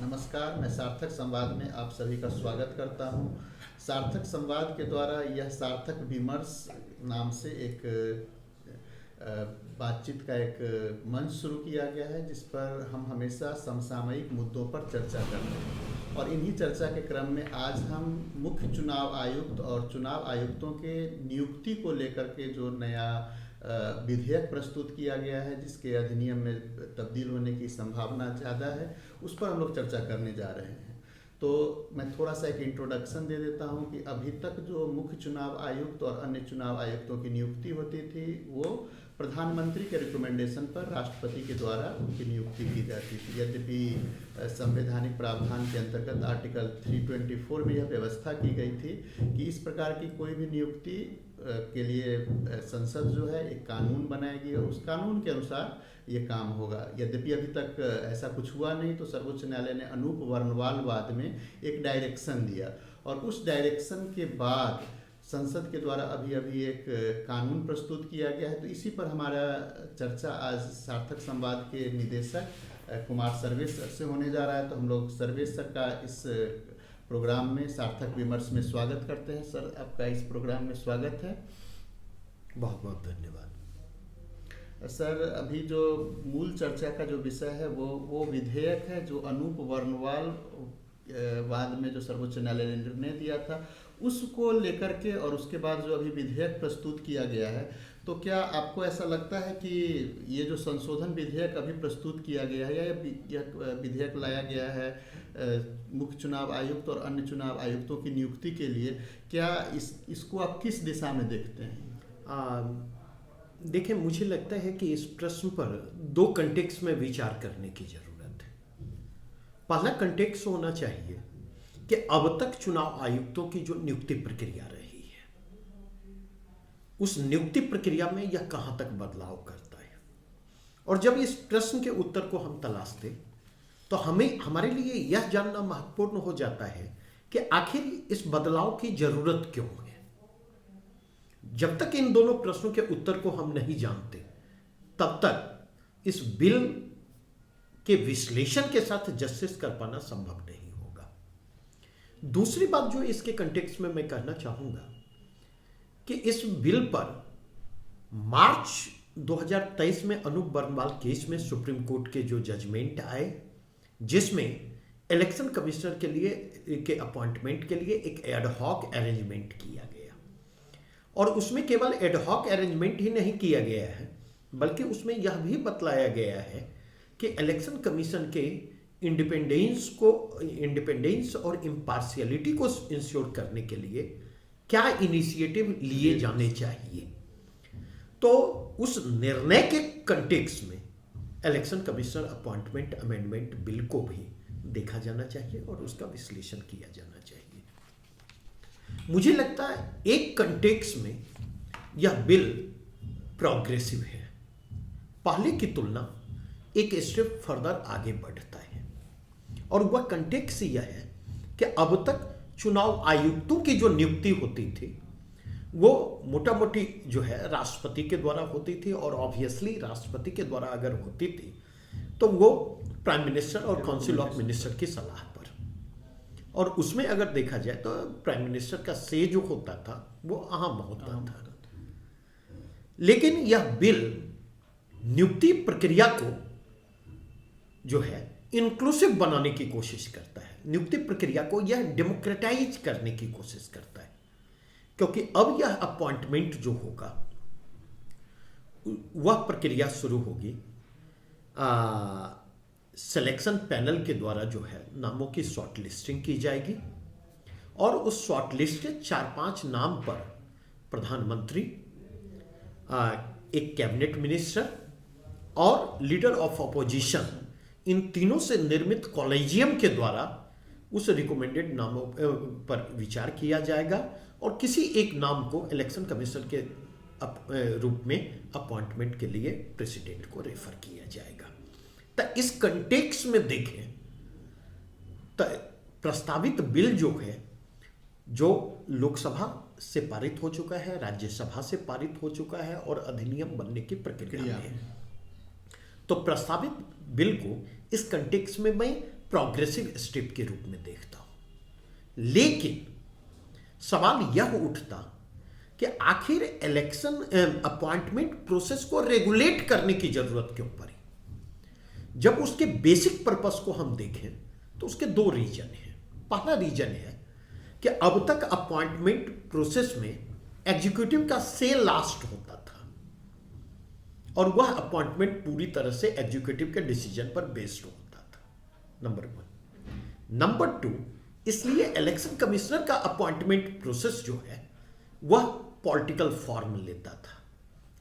नमस्कार, मैं सार्थक संवाद में आप सभी का स्वागत करता हूं। सार्थक संवाद के द्वारा यह सार्थक विमर्श नाम से एक बातचीत का एक मंच शुरू किया गया है, जिस पर हम हमेशा समसामयिक मुद्दों पर चर्चा करते हैं। और इन्हीं चर्चा के क्रम में आज हम मुख्य चुनाव आयुक्त और चुनाव आयुक्तों के नियुक्ति को लेकर के जो नया विधेयक प्रस्तुत किया गया है, जिसके अधिनियम में तब्दील होने की संभावना ज़्यादा है, उस पर हम लोग चर्चा करने जा रहे हैं। तो मैं थोड़ा सा एक इंट्रोडक्शन दे देता हूं कि अभी तक जो मुख्य चुनाव आयुक्त और अन्य चुनाव आयुक्तों की नियुक्ति होती थी, वो प्रधानमंत्री के रिकमेंडेशन पर राष्ट्रपति के द्वारा उनकी नियुक्ति की जाती थी। यद्यपि संवैधानिक प्रावधान के अंतर्गत आर्टिकल 324 में यह व्यवस्था की गई थी कि इस प्रकार की कोई भी नियुक्ति के लिए संसद जो है एक कानून बनाएगी और उस कानून के अनुसार ये काम होगा। यद्यपि अभी तक ऐसा कुछ हुआ नहीं, तो सर्वोच्च न्यायालय ने अनूप वर्णवाल में एक डायरेक्शन दिया और उस डायरेक्शन के बाद संसद के द्वारा अभी एक कानून प्रस्तुत किया गया है। तो इसी पर हमारा चर्चा आज सार्थक संवाद के निदेशक कुमार सर्वेश सर से होने जा रहा है। तो हम लोग सर्वेश सर का इस प्रोग्राम में, सार्थक विमर्श में स्वागत करते हैं। सर, आपका इस प्रोग्राम में स्वागत है। बहुत बहुत धन्यवाद। सर, अभी जो मूल चर्चा का जो विषय है वो विधेयक है जो अनूप वर्णवाल वाद में जो सर्वोच्च न्यायालय ने निर्णय दिया था, उसको लेकर के और उसके बाद जो अभी विधेयक प्रस्तुत किया गया है। तो क्या आपको ऐसा लगता है कि ये जो संशोधन विधेयक अभी प्रस्तुत किया गया है या यह विधेयक लाया गया है मुख्य चुनाव आयुक्त और अन्य चुनाव आयुक्तों की नियुक्ति के लिए, क्या इसको आप किस दिशा में देखते हैं? देखिए, मुझे लगता है कि इस प्रश्न पर दो कंटेक्स्ट में विचार करने की जरूरत है। पहला कंटेक्स्ट होना चाहिए कि अब तक चुनाव आयुक्तों की जो नियुक्ति प्रक्रिया रही है, उस नियुक्ति प्रक्रिया में यह कहां तक बदलाव करता है। और जब इस प्रश्न के उत्तर को हम तलाशते तो हमारे लिए यह जानना महत्वपूर्ण हो जाता है कि आखिर इस बदलाव की जरूरत क्यों है। जब तक इन दोनों प्रश्नों के उत्तर को हम नहीं जानते, तब तक इस बिल के विश्लेषण के साथ जस्टिस कर पाना संभव नहीं होगा। दूसरी बात जो इसके कंटेक्स्ट में मैं कहना चाहूंगा कि इस बिल पर मार्च 2023 में अनूप वर्णवाल केस में सुप्रीम कोर्ट के जो जजमेंट आए, जिसमें इलेक्शन कमिश्नर के लिए के अपॉइंटमेंट के लिए एक एडहॉक अरेंजमेंट किया गया, और उसमें केवल एडहॉक अरेंजमेंट ही नहीं किया गया है, बल्कि उसमें यह भी बतलाया गया है कि इलेक्शन कमीशन के इंडिपेंडेंस और इम्पार्शियलिटी को इंश्योर करने के लिए क्या इनिशिएटिव लिए जाने चाहिए। तो उस निर्णय के कंटेक्स्ट में election commissioner appointment amendment bill को भी देखा जाना चाहिए और उसका विश्लेषण किया जाना चाहिए। मुझे लगता है एक कंटेक्स्ट में यह बिल प्रोग्रेसिव है, पहले की तुलना एक स्टेप फर्दर आगे बढ़ता है। और वह कंटेक्स्ट यह है कि अब तक चुनाव आयुक्तों की जो नियुक्ति होती थी वो मोटा मोटी जो है राष्ट्रपति के द्वारा होती थी, और ऑब्वियसली राष्ट्रपति के द्वारा अगर होती थी तो वो प्राइम मिनिस्टर और काउंसिल ऑफ मिनिस्टर की सलाह पर, और उसमें अगर देखा जाए तो प्राइम मिनिस्टर का से जो होता था वो अहम होता था। लेकिन यह बिल नियुक्ति प्रक्रिया को जो है इंक्लूसिव बनाने की कोशिश करता है, नियुक्ति प्रक्रिया को यह डेमोक्रेटाइज करने की कोशिश करता है, क्योंकि अब यह अपॉइंटमेंट जो होगा वह प्रक्रिया शुरू होगी सिलेक्शन पैनल के द्वारा, जो है नामों की शॉर्ट लिस्टिंग की जाएगी, और उस शॉर्ट लिस्ट के 4-5 नाम पर प्रधानमंत्री, एक कैबिनेट मिनिस्टर और लीडर ऑफ अपोजिशन, इन तीनों से निर्मित कॉलेजियम के द्वारा उस रिकमेंडेड नामों पर विचार किया जाएगा और किसी एक नाम को इलेक्शन कमीशन के रूप में अपॉइंटमेंट के लिए प्रेसिडेंट को रेफर किया जाएगा। तो इस कंटेक्स्ट में देखें तो प्रस्तावित बिल जो है, जो लोकसभा से पारित हो चुका है, राज्यसभा से पारित हो चुका है और अधिनियम बनने की प्रक्रिया में है, तो प्रस्तावित बिल को इस कंटेक्स्ट में मैं प्रोग्रेसिव स्टेप के रूप में देखता हूं। लेकिन सवाल यह उठता कि आखिर इलेक्शन अपॉइंटमेंट प्रोसेस को रेगुलेट करने की जरूरत क्यों पड़ी? जब उसके बेसिक पर्पस को हम देखें तो उसके दो रीजन हैं। पहला रीजन है कि अब तक अपॉइंटमेंट प्रोसेस में एग्जीक्यूटिव का से लास्ट होता था और वह अपॉइंटमेंट पूरी तरह से एग्जीक्यूटिव के डिसीजन पर बेस्ड होता था, नंबर 1। नंबर 2, इसलिए इलेक्शन कमिश्नर का अपॉइंटमेंट प्रोसेस जो है वह पॉलिटिकल फॉर्म लेता था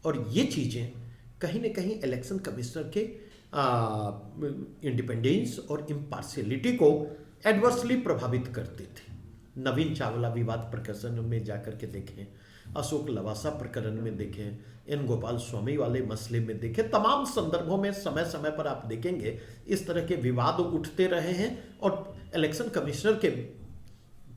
और ये चीजें कहीं ना कहीं इलेक्शन कमिश्नर के इंडिपेंडेंस और इम्पार्शियलिटी को एडवर्सली प्रभावित करते थे। नवीन चावला विवाद प्रकरण में जाकर के देखें, अशोक लवासा प्रकरण में देखें, एन गोपाल स्वामी वाले मसले में देखें, तमाम संदर्भों में समय समय पर आप देखेंगे इस तरह के विवाद उठते रहे हैं और इलेक्शन कमिश्नर के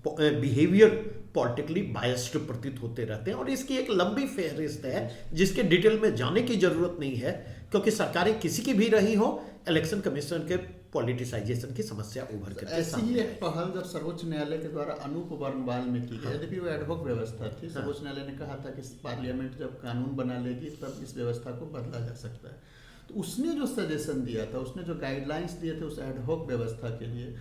बिहेवियर पॉलिटिकली बायस्ड प्रतीत होते रहते हैं। और इसकी एक लंबी फहरिस्त है जिसके डिटेल में जाने की जरूरत नहीं है, क्योंकि सरकारें किसी की भी रही हो, इलेक्शन कमिश्नर के पॉलिटिसाइजेशन की समस्या उभर कर ऐसी ही एक पहल जब सर्वोच्च न्यायालय के द्वारा अनूप वर्णवाल में की गई, यद्यपि वो एडहॉक व्यवस्था थी, सर्वोच्च न्यायालय ने कहा था कि पार्लियामेंट जब कानून बना लेगी तब इस व्यवस्था को बदला जा सकता है। तो उसने जो सजेशन दिया था, उसने जो गाइडलाइंस दिए थे उस एडहॉक व्यवस्था के लिए,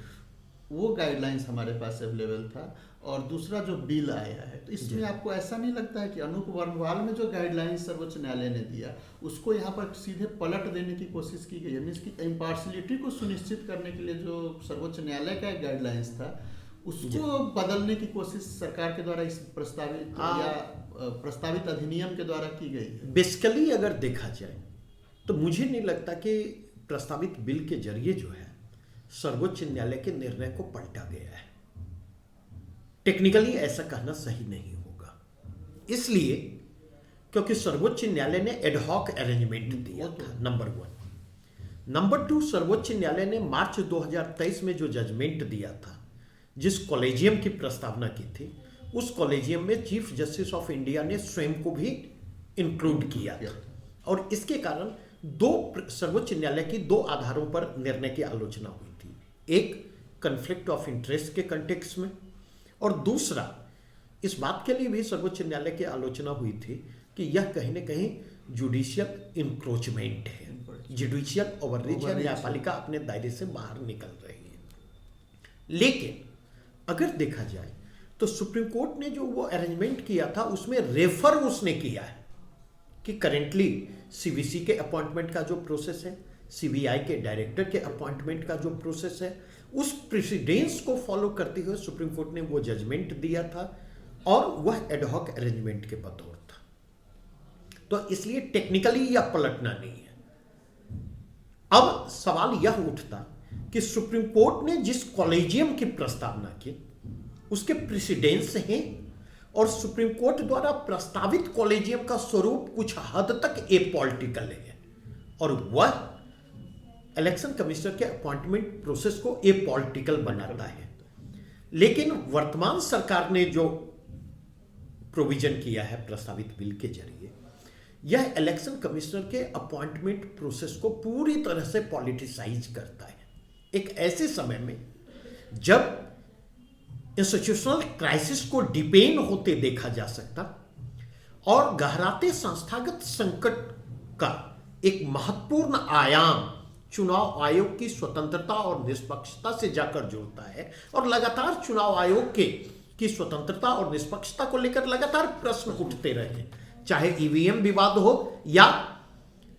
वो गाइडलाइंस हमारे पास अवेलेबल था। और दूसरा जो बिल आया है, तो इसमें आपको ऐसा नहीं लगता है कि अनूप वर्णवाल में जो गाइडलाइंस सर्वोच्च न्यायालय ने दिया उसको यहाँ पर सीधे पलट देने की कोशिश की गई है? मीन्स की इम्पार्शियलिटी को सुनिश्चित करने के लिए जो सर्वोच्च न्यायालय का एक गाइडलाइंस था उसको बदलने की कोशिश सरकार के द्वारा इस प्रस्तावित अधिनियम के द्वारा की गई है। बेसिकली अगर देखा जाए तो मुझे नहीं लगता कि प्रस्तावित बिल के जरिए जो है सर्वोच्च न्यायालय के निर्णय को पलटा गया है। टेक्निकली ऐसा कहना सही नहीं होगा, इसलिए क्योंकि सर्वोच्च न्यायालय ने एडहॉक अरेंजमेंट दिया था, नंबर 1। नंबर 2, सर्वोच्च न्यायालय ने मार्च 2023 में जो जजमेंट दिया था, जिस कॉलेजियम की प्रस्तावना की थी, उस कॉलेजियम में चीफ जस्टिस ऑफ इंडिया ने स्वयं को भी इंक्लूड किया था। और इसके कारण सर्वोच्च न्यायालय की 2 आधारों पर निर्णय की आलोचना हुई थी। एक, कन्फ्लिक्ट ऑफ इंटरेस्ट के कंटेक्स्ट में, और दूसरा, इस बात के लिए भी सर्वोच्च न्यायालय की आलोचना हुई थी कि यह कहीं न कहीं जुडिशियल इंक्रोचमेंट है, जुडिशियल ओवररीच है, न्यायपालिका अपने दायरे से बाहर निकल रही है। लेकिन अगर देखा जाए तो सुप्रीम कोर्ट ने जो वो अरेंजमेंट किया था उसमें रेफर उसने किया है कि करेंटली सीवीसी के अपॉइंटमेंट का जो प्रोसेस है, सीबीआई के डायरेक्टर के अपॉइंटमेंट का जो प्रोसेस है, उस प्रेसिडेंस को फॉलो करते हुए सुप्रीम कोर्ट ने वो जजमेंट दिया था और वह एडहॉक अरेंजमेंट के बतौर था। तो इसलिए टेक्निकली यह पलटना नहीं है। अब सवाल यह उठता कि सुप्रीम कोर्ट ने जिस कॉलेजियम की प्रस्तावना की उसके प्रेसिडेंस हैं और सुप्रीम कोर्ट द्वारा प्रस्तावित कॉलेजियम का स्वरूप कुछ हद तक एपॉलिटिकल है और वह इलेक्शन कमिश्नर के अपॉइंटमेंट प्रोसेस को एपॉलिटिकल बनाता है। लेकिन वर्तमान सरकार ने जो प्रोविजन किया है प्रस्तावित बिल के जरिए, यह इलेक्शन कमिश्नर के अपॉइंटमेंट प्रोसेस को पूरी तरह से पॉलिटिसाइज करता है। एक ऐसे समय में जब इंस्टीट्यूशनल क्राइसिस को डिपेन होते देखा जा सकता और गहराते संस्थागत संकट का एक महत्वपूर्ण आयाम चुनाव आयोग की स्वतंत्रता और निष्पक्षता से जाकर जुड़ता है और लगातार चुनाव आयोग की स्वतंत्रता और निष्पक्षता को लेकर लगातार प्रश्न उठते रहे, चाहे ईवीएम विवाद हो या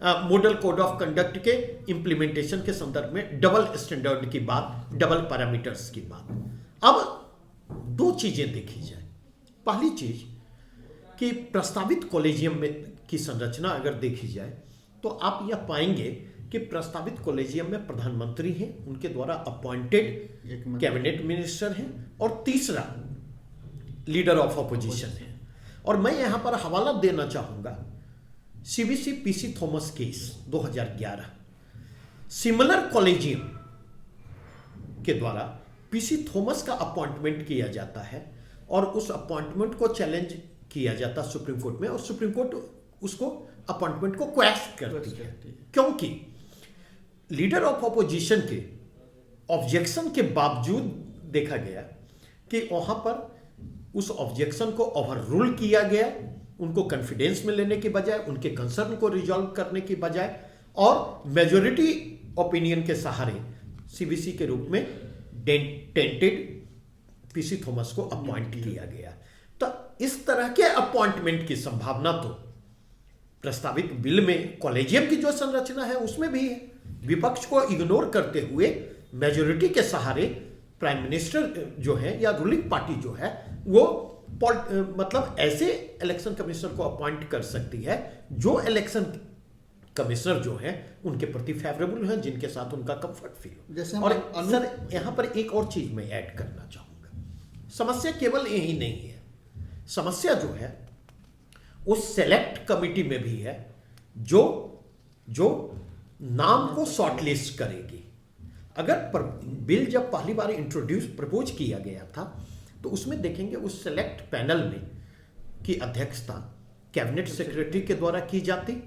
मॉडल कोड ऑफ कंडक्ट के इंप्लीमेंटेशन के संदर्भ में डबल स्टैंडर्ड की बात, डबल पैरामीटर्स की बात। अब 2 चीजें देखी जाए। पहली चीज कि प्रस्तावित कॉलेजियम में की संरचना अगर देखी जाए तो आप यह पाएंगे कि प्रस्तावित कॉलेजियम में प्रधानमंत्री हैं, उनके द्वारा अपॉइंटेड कैबिनेट मिनिस्टर हैं और तीसरा लीडर ऑफ अपोजिशन है। और मैं यहां पर हवाला देना चाहूंगा CBC PC Thomas case 2011। Similar collegium के द्वारा पीसी थॉमस का अपॉइंटमेंट किया जाता है और उस अपॉइंटमेंट को चैलेंज किया जाता सुप्रीम कोर्ट में और सुप्रीम कोर्ट उसको अपॉइंटमेंट को क्वैश करती है, क्योंकि लीडर ऑफ अपोजिशन के ऑब्जेक्शन के बावजूद देखा गया कि वहां पर उस ऑब्जेक्शन को ओवर रूल किया गया, उनको कॉन्फिडेंस में लेने के बजाय, उनके कंसर्न को रिजॉल्व करने की बजाय, और मेजॉरिटी ओपिनियन के सहारे सीबीसी के रूप में टेंटेड पीसी थॉमस को अपॉइंट किया गया। तो इस तरह के अपॉइंटमेंट की संभावना तो प्रस्तावित बिल में कॉलेजियम की जो संरचना है उसमें भी है। विपक्ष को इग्नोर करते हुए मेजॉरिटी के सहारे प्राइम मिनिस्टर जो है या रूलिंग पार्टी जो है वो मतलब ऐसे इलेक्शन कमिश्नर को अपॉइंट कर सकती है जो इलेक्शन कमिश्नर जो है उनके प्रति फेवरेबल है, जिनके साथ उनका कंफर्ट फील हो। जैसे और सर यहां पर एक और चीज मैं ऐड करना चाहूंगा, समस्या केवल यही नहीं है, समस्या जो है उस सेलेक्ट कमिटी में भी है जो नाम को शॉर्टलिस्ट करेगी। अगर बिल जब पहली बार प्रपोज किया गया था तो उसमें देखेंगे उस सेलेक्ट पैनल में की अध्यक्षता कैबिनेट सेक्रेटरी के द्वारा की जाती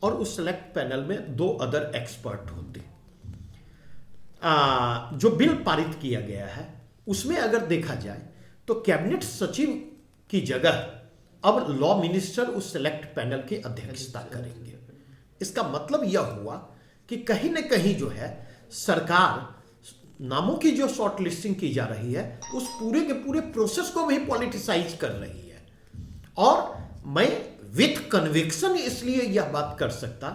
और उस सेलेक्ट पैनल में 2 अदर एक्सपर्ट होते। जो बिल पारित किया गया है उसमें अगर देखा जाए तो कैबिनेट सचिव की जगह अब लॉ मिनिस्टर उस सेलेक्ट पैनल की अध्यक्षता करेंगे। इसका मतलब यह हुआ कि कहीं न कहीं जो है सरकार नामों की जो शॉर्ट लिस्टिंग की जा रही है उस पूरे के पूरे प्रोसेस को भी पॉलिटिसाइज कर रही है। और मैं विथ कन्विक्शन इसलिए यह बात कर सकता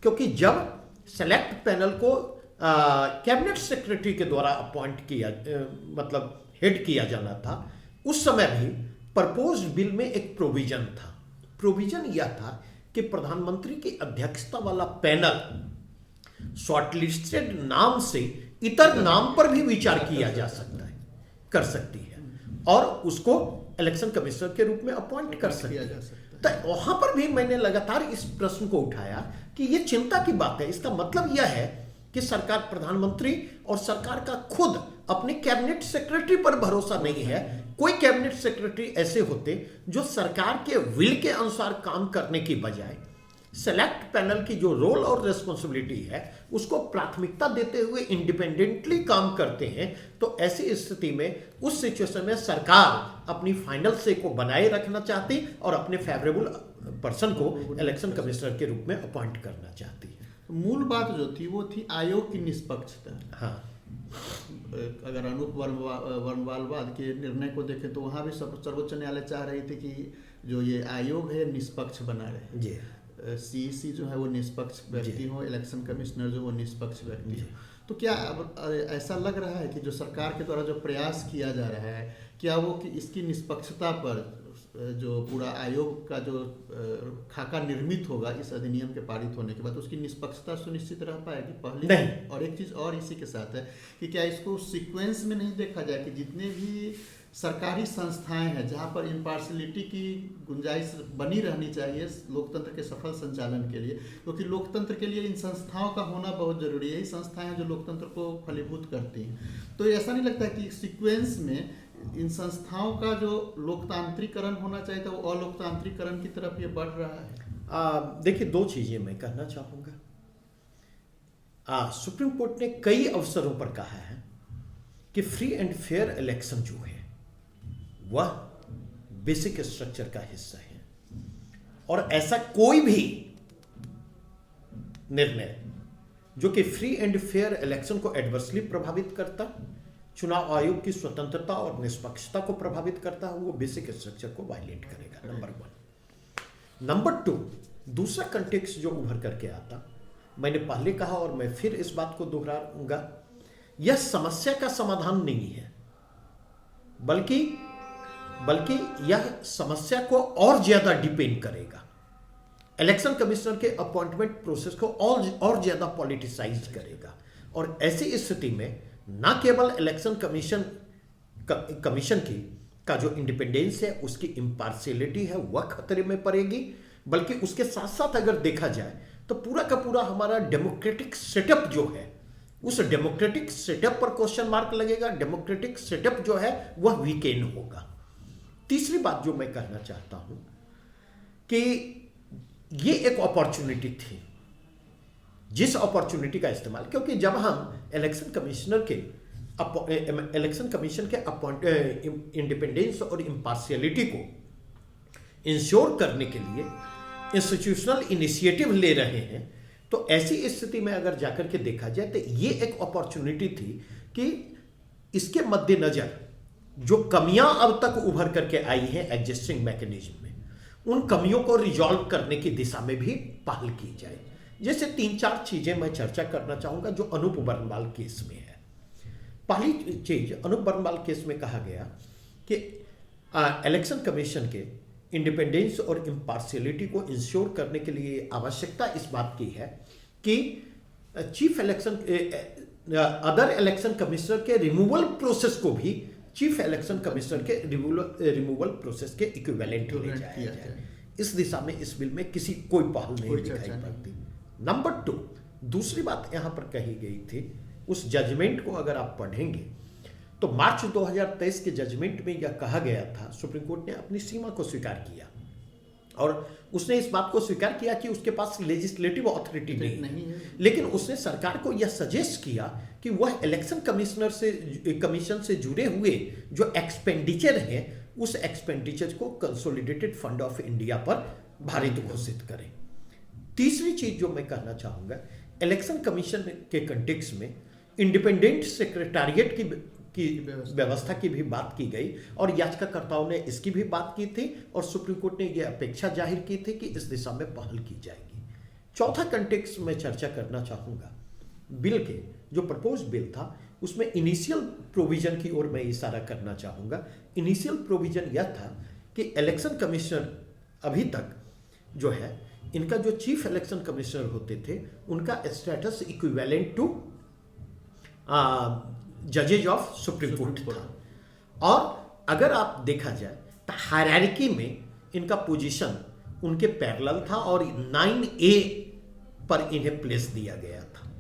क्योंकि जब सेलेक्ट पैनल को कैबिनेट सेक्रेटरी के द्वारा अपॉइंट किया मतलब हेड किया जाना था, उस समय भी प्रपोज बिल में एक प्रोविजन यह था कि प्रधानमंत्री की अध्यक्षता वाला पैनल शॉर्टलिस्टेड नाम से इतर नाम पर भी विचार किया जा सकता है, कर सकती है और उसको इलेक्शन कमिश्नर के रूप में अपॉइंट कर सकती है। तो वहां पर भी मैंने लगातार इस प्रश्न को उठाया कि यह चिंता की बात है। इसका मतलब यह है कि सरकार, प्रधानमंत्री और सरकार का खुद अपने कैबिनेट सेक्रेटरी पर भरोसा नहीं है। कोई कैबिनेट सेक्रेटरी ऐसे होते जो सरकार के विल के अनुसार काम करने की बजाय सेलेक्ट पैनल की जो रोल और रिस्पॉन्सिबिलिटी है उसको प्राथमिकता देते हुए इंडिपेंडेंटली काम करते हैं। तो ऐसी स्थिति में उस सिचुएशन में सरकार अपनी फाइनल से को बनाए रखना चाहती और अपने फेवरेबल पर्सन को इलेक्शन कमिश्नर के रूप में अपॉइंट करना चाहती है। मूल बात जो थी वो थी आयोग की निष्पक्षता। हाँ, अगर अनूप वर्णवालवाद के निर्णय को देखें तो वहाँ भी सर्वोच्च न्यायालय चाह रही थी कि जो ये आयोग है निष्पक्ष बना रहे जी। सीईसी जो है वो निष्पक्ष व्यक्ति हो, इलेक्शन कमिश्नर जो वो निष्पक्ष व्यक्ति हो। तो क्या अब ऐसा लग रहा है कि जो सरकार के द्वारा जो प्रयास किया जा रहा है क्या वो कि इसकी निष्पक्षता पर जो पूरा आयोग का जो खाका निर्मित होगा इस अधिनियम के पारित होने के बाद उसकी निष्पक्षता सुनिश्चित रह पाएगी? पहली नहीं। और एक चीज़ और इसी के साथ है कि क्या इसको सीक्वेंस में नहीं देखा जाए कि जितने भी सरकारी संस्थाएं हैं जहां पर इम्पार्शलिटी की गुंजाइश बनी रहनी चाहिए लोकतंत्र के सफल संचालन के लिए, क्योंकि लोकतंत्र के लिए इन संस्थाओं का होना बहुत जरूरी है। यही संस्थाएं जो लोकतंत्र को फलीभूत करती हैं। तो ऐसा नहीं लगता कि सीक्वेंस में इन संस्थाओं का जो लोकतांत्रिकरण होना चाहिए था वो अलोकतांत्रिकरण की तरफ ये बढ़ रहा है? देखिए, 2 चीजें मैं कहना चाहूंगा। सुप्रीम कोर्ट ने कई अवसरों पर कहा है कि फ्री एंड फेयर इलेक्शन जो है वह बेसिक स्ट्रक्चर का हिस्सा है और ऐसा कोई भी निर्णय जो कि फ्री एंड फेयर इलेक्शन को एडवर्सली प्रभावित करता, चुनाव आयोग की स्वतंत्रता और निष्पक्षता को प्रभावित करता है, वो बेसिक स्ट्रक्चर को वायलेट करेगा। नंबर 1। नंबर 2, दूसरा कंटेक्स्ट जो उभर करके आता, मैंने पहले कहा और मैं फिर इस बात को दोहराऊंगा, यह समस्या का समाधान नहीं है बल्कि यह समस्या को और ज्यादा डिपेंड करेगा, इलेक्शन कमिश्नर के अपॉइंटमेंट प्रोसेस को और ज्यादा पॉलिटिसाइज करेगा। और ऐसी स्थिति में न केवल इलेक्शन कमीशन की का जो इंडिपेंडेंस है, उसकी इम्पार्शियलिटी है, वह खतरे में पड़ेगी, बल्कि उसके साथ साथ अगर देखा जाए तो पूरा का पूरा हमारा डेमोक्रेटिक सेटअप जो है, उस डेमोक्रेटिक सेटअप पर क्वेश्चन मार्क लगेगा। डेमोक्रेटिक सेटअप जो है वह वीकेंड होगा। तीसरी बात जो मैं कहना चाहता हूं कि ये एक अपॉर्चुनिटी थी, जिस अपॉर्चुनिटी का इस्तेमाल, क्योंकि जब हम इलेक्शन कमिश्नर के इलेक्शन कमीशन के इंडिपेंडेंस और इम्पार्शियलिटी को इंश्योर करने के लिए इंस्टीट्यूशनल इनिशिएटिव ले रहे हैं, तो ऐसी स्थिति में अगर जाकर के देखा जाए तो ये एक अपॉर्चुनिटी थी कि इसके मद्देनजर जो कमियां अब तक उभर करके आई हैं एग्जिस्टिंग मैकेनिज्म में, उन कमियों को रिजॉल्व करने की दिशा में भी पहल की जाए। जैसे 3-4 चीजें मैं चर्चा करना चाहूंगा जो अनूप बर्नवाल केस में है। पहली चीज, अनूप बर्नवाल केस में कहा गया कि इलेक्शन कमीशन के इंडिपेंडेंस और इम्पार्शियलिटी को इंश्योर करने के लिए आवश्यकता इस बात की है कि chief election other election commissioner के रिमूवल प्रोसेस को भी चीफ इलेक्शन कमिश्नर के रिमूवल प्रोसेस के इक्विवेलेंट ले जाया जाए। इस दिशा में इस बिल में कोई पहल नहीं दिखाई पड़ती। नंबर 2, दूसरी बात यहां पर कही गई थी, उस जजमेंट को अगर आप पढ़ेंगे तो मार्च 2023 के जजमेंट में यह कहा गया था, सुप्रीम कोर्ट ने अपनी सीमा को स्वीकार किया और उसने इस बात को स्वीकार किया कि उसके पास लेजिस्लेटिव अथॉरिटी नहीं है, लेकिन उसने सरकार को यह सजेस्ट किया कि वह इलेक्शन कमीशन से जुड़े हुए जो एक्सपेंडिचर है उस एक्सपेंडिचर को कंसोलिडेटेड फंड ऑफ इंडिया पर भारित घोषित करें। तीसरी चीज जो मैं कहना चाहूंगा, इलेक्शन कमीशन के कंटेक्स्ट में इंडिपेंडेंट सेक्रेटारिएट की व्यवस्था की भी बात की गई और याचिकाकर्ताओं ने इसकी भी बात की थी और सुप्रीम कोर्ट ने यह अपेक्षा जाहिर की थी कि इस दिशा में पहल की जाएगी। चौथा कंटेक्स्ट में चर्चा करना चाहूंगा, बिल के जो प्रपोज बिल था उसमें इनिशियल प्रोविजन की ओर मैं इशारा करना चाहूंगा। इनिशियल प्रोविजन यह था कि इलेक्शन कमिश्नर अभी तक जो है, इनका जो चीफ इलेक्शन कमिश्नर होते थे उनका स्टेटस इक्विवेलेंट टू जजेज ऑफ सुप्रीम कोर्ट था और अगर आप देखा जाए तो हायरार्की में इनका पोजीशन उनके पैरेलल था और 9A पर इन्हें प्लेस दिया गया था।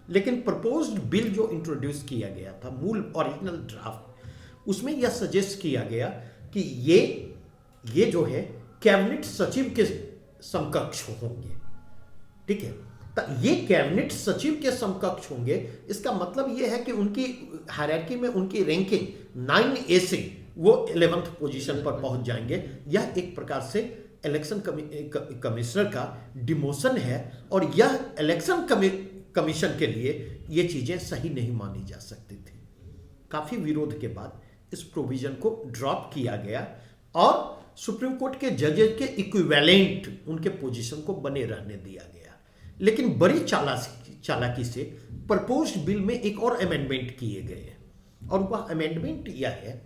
लेकिन प्रपोज्ड बिल जो इंट्रोड्यूस किया गया था, मूल ओरिजिनल ड्राफ्ट, उसमें यह सजेस्ट किया गया कि ये जो है कैबिनेट सचिव के समकक्ष होंगे। ठीक है, तो ये कैबिनेट सचिव के समकक्ष होंगे। इसका मतलब ये है कि उनकी हायरार्की में उनकी रैंकिंग 9A से वो 11th पोजीशन पर पहुंच जाएंगे। यह एक प्रकार से इलेक्शन कमिश्नर का डिमोशन है और यह इलेक्शन कमीशन के लिए ये चीजें सही नहीं मानी जा सकती थी। काफी विरोध के बाद इस प्रोविजन को ड्रॉप किया गया और सुप्रीम कोर्ट के जजेज के इक्विवेलेंट उनके पोजीशन को बने रहने दिया गया। लेकिन बड़ी चालाकी से प्रपोज्ड बिल में एक और अमेंडमेंट किए गए और वह अमेंडमेंट यह है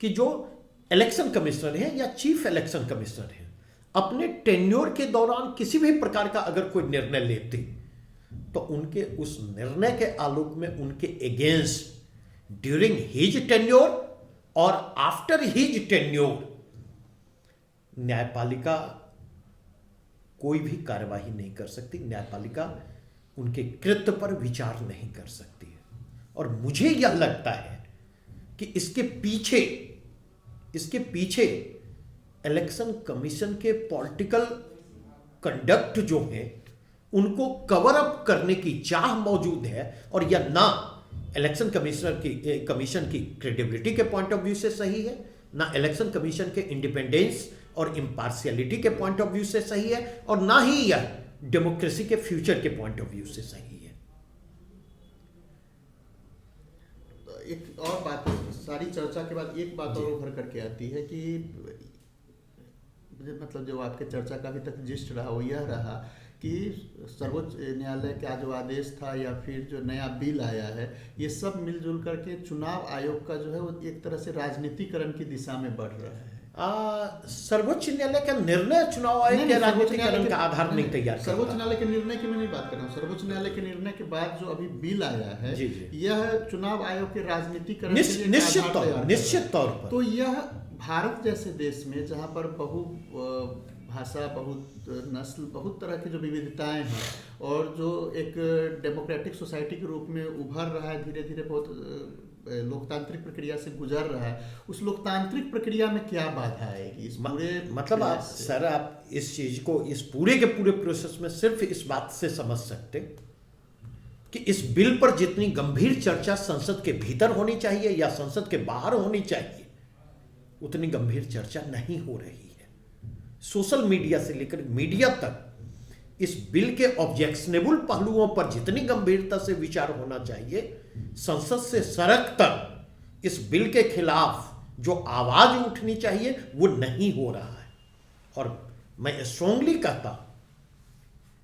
कि जो इलेक्शन कमिश्नर हैं या चीफ इलेक्शन कमिश्नर हैं, अपने टेन्योर के दौरान किसी भी प्रकार का अगर कोई निर्णय लेते तो उनके उस निर्णय के आलोक में उनके अगेंस्ट ड्यूरिंग हिज टेन्योर और आफ्टर हिज टेन्योर न्यायपालिका कोई भी कार्यवाही नहीं कर सकती। न्यायपालिका उनके कृत्य पर विचार नहीं कर सकती है और मुझे यह लगता है कि इसके पीछे इलेक्शन कमीशन के पॉलिटिकल कंडक्ट जो है उनको कवर अप करने की चाह मौजूद है और यह ना इलेक्शन कमीशन की क्रेडिबिलिटी के पॉइंट ऑफ व्यू से सही है, ना इलेक्शन कमीशन के इंडिपेंडेंस और इम्पार्शियलिटी के पॉइंट ऑफ व्यू से सही है और ना ही यह डेमोक्रेसी के फ्यूचर के पॉइंट ऑफ व्यू से सही है। एक और बात, सारी चर्चा के बाद एक बात और उभर करके आती है कि मतलब जो आपके चर्चा का अभी तक जिस्ट रहा वो यह रहा कि सर्वोच्च न्यायालय का जो आदेश था या फिर जो नया बिल आया है, ये सब मिलजुल करके चुनाव आयोग का जो है वो एक तरह से राजनीतिकरण की दिशा में बढ़ रहा है। सर्वोच्च न्यायालय का निर्णय चुनाव आयोग के राजनीतिकरण का आधार नहीं तैयार करता। सर्वोच्च न्यायालय के निर्णय की मैं नहीं बात कर रहा हूँ। सर्वोच्च न्यायालय के निर्णय के बाद जो अभी बिल आया है यह चुनाव आयोग के राजनीतिकरण निश्चित तौर पर। तो यह भारत जैसे देश में जहाँ पर बहु भाषा, बहुत नस्ल, बहुत तरह की जो विविधताएं हैं और जो एक डेमोक्रेटिक सोसाइटी के रूप में उभर रहा है, धीरे धीरे बहुत लोकतांत्रिक प्रक्रिया से गुजर रहा है, उस लोकतांत्रिक प्रक्रिया में क्या बाधा आएगी इस पूरे मतलब आप इस चीज को, इस पूरे के पूरे प्रोसेस में सिर्फ इस बात से समझ सकते कि इस बिल पर जितनी गंभीर चर्चा संसद के भीतर होनी चाहिए या संसद के बाहर होनी चाहिए, उतनी गंभीर चर्चा नहीं हो रही है। सोशल मीडिया से लेकर मीडिया तक इस बिल के ऑब्जेक्शनेबल पहलुओं पर जितनी गंभीरता से विचार होना चाहिए, संसद से सड़क तक इस बिल के खिलाफ जो आवाज उठनी चाहिए वो नहीं हो रहा है। और मैं स्ट्रांगली कहता हूं,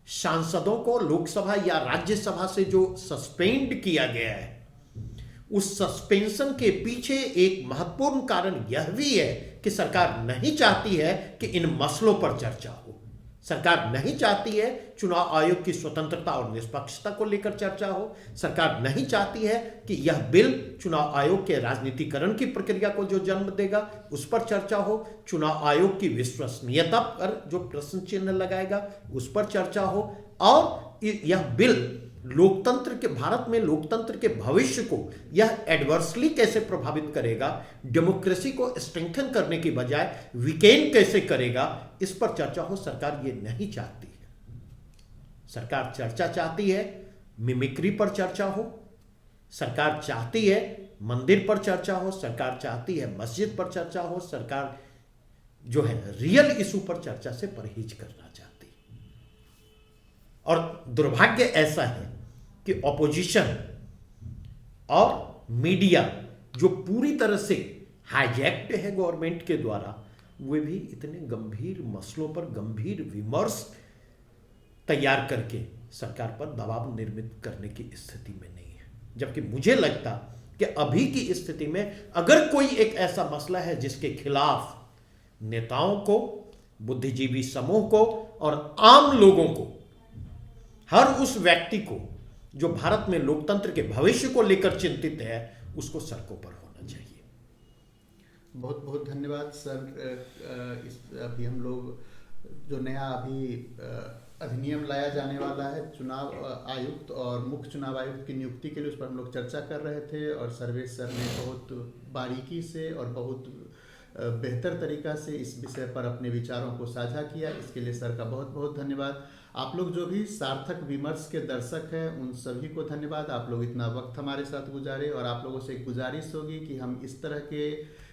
सांसदों को लोकसभा या राज्यसभा से जो सस्पेंड किया गया है, उस सस्पेंशन के पीछे एक महत्वपूर्ण कारण यह भी है कि सरकार नहीं चाहती है कि इन मसलों पर चर्चा हो। सरकार नहीं चाहती है चुनाव आयोग की स्वतंत्रता और निष्पक्षता को लेकर चर्चा हो। सरकार नहीं चाहती है कि यह बिल चुनाव आयोग के राजनीतिकरण की प्रक्रिया को जो जन्म देगा उस पर चर्चा हो। चुनाव आयोग की विश्वसनीयता पर जो प्रश्न चिन्ह लगाएगा उस पर चर्चा हो। और यह बिल लोकतंत्र के, भारत में लोकतंत्र के भविष्य को यह एडवर्सली कैसे प्रभावित करेगा, डेमोक्रेसी को स्ट्रेंथन करने की बजाय वीकेन कैसे करेगा, इस पर चर्चा हो। सरकार ये नहीं चाहती है। सरकार चर्चा चाहती है मिमिक्री पर चर्चा हो, सरकार चाहती है मंदिर पर चर्चा हो, सरकार चाहती है मस्जिद पर चर्चा हो, सरकार जो है रियल इशू पर चर्चा से परहेज करना चाहती है। और दुर्भाग्य ऐसा है कि ऑपोजिशन और मीडिया जो पूरी तरह से हाईजैक्ड है गवर्नमेंट के द्वारा, वे भी इतने गंभीर मसलों पर गंभीर विमर्श तैयार करके सरकार पर दबाव निर्मित करने की स्थिति में नहीं है। जबकि मुझे लगता कि अभी की स्थिति में अगर कोई एक ऐसा मसला है जिसके खिलाफ नेताओं को, बुद्धिजीवी समूह को और आम लोगों को, हर उस व्यक्ति को जो भारत में लोकतंत्र के भविष्य को लेकर चिंतित है, उसको सड़कों पर होना चाहिए। बहुत बहुत धन्यवाद सर। अभी हम लोग जो नया अधिनियम लाया जाने वाला है चुनाव आयुक्त और मुख्य चुनाव आयुक्त की नियुक्ति के लिए, उस पर हम लोग चर्चा कर रहे थे और सर्वेश सर ने बहुत बारीकी से और बहुत बेहतर तरीका से इस विषय पर अपने विचारों को साझा किया। इसके लिए सर का बहुत बहुत धन्यवाद। आप लोग जो भी सार्थक विमर्श के दर्शक हैं उन सभी को धन्यवाद। आप लोग इतना वक्त हमारे साथ गुजारे और आप लोगों से एक गुजारिश होगी कि हम इस तरह के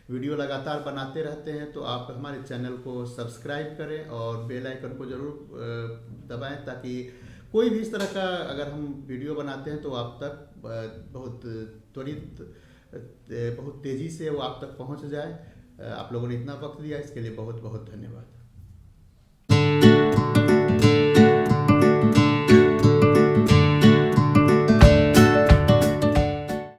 वीडियो लगातार बनाते रहते हैं, तो आप हमारे चैनल को सब्सक्राइब करें और बेल आइकन को ज़रूर दबाएं, ताकि कोई भी इस तरह का अगर हम वीडियो बनाते हैं तो आप तक बहुत त्वरित, बहुत तेज़ी से वो आप तक पहुंच जाए। आप लोगों ने इतना वक्त दिया, इसके लिए बहुत बहुत धन्यवाद।